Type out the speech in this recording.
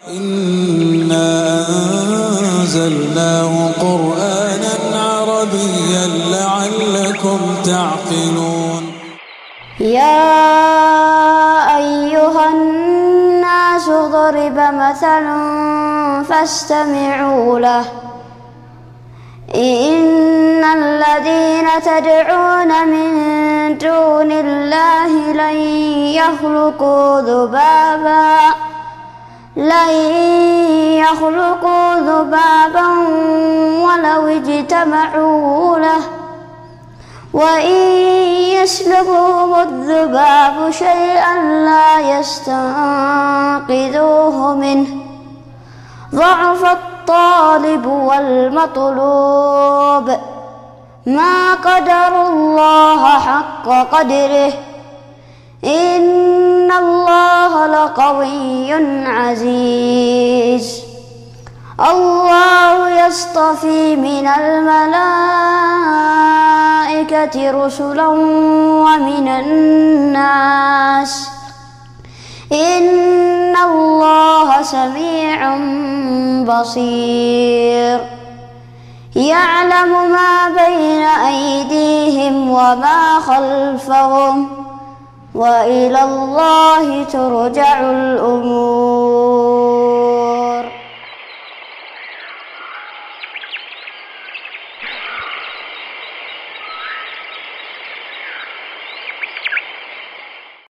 إنا أنزلناه قرآنا عربيا لعلكم تعقلون. يا أيها الناس ضرب مثل فاستمعوا له إن الذين تدعون من دون الله لن يخلقوا ذبابا ولو اجتمعوا له وإن يسلبهم الذباب شيئا لا يستنقذوه منه ضعف الطالب والمطلوب ما قدروا الله حق قدره إن الله لقوي عزيز. الله يصطفي من الملائكة رسلا ومن الناس إن الله سميع بصير. يعلم ما بين أيديهم وما خلفهم وإلى الله ترجع الأمور.